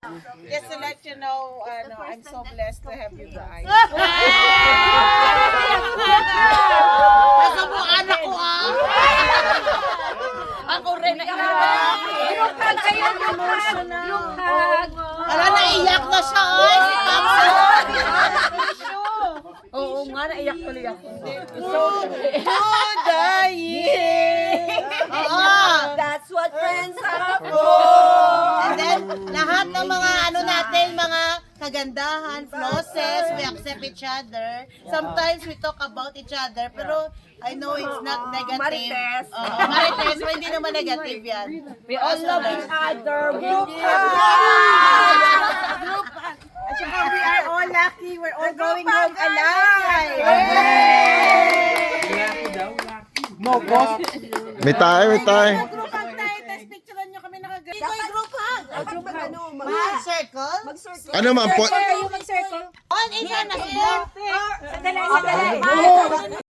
Just to let you know, I'm so blessed to have you guys. Nasa mo anak ko Ako rin na Lukag kayo, lukag. Ala, naiyak na siya, oy. Si Pamsa. Oo nga, naiyak tuloy ako. That's what friends are And then, lahat ng mga natin, mga kagandahan, flosses, we accept each other. Sometimes we talk about each other, pero I know it's not negative. Marites. Marites, pero hindi naman negative yan. We all love each other. At saka we are all lucky. We're all going home alive. May tayo, may tayo. Group hug tayo. Tapos picturean nyo kami nakaganda. Dapat group hug. Group hug ano? Circle? Mag-circle. Ano ma'am? Kayo mag-circle. On, isa na sila. Sadali.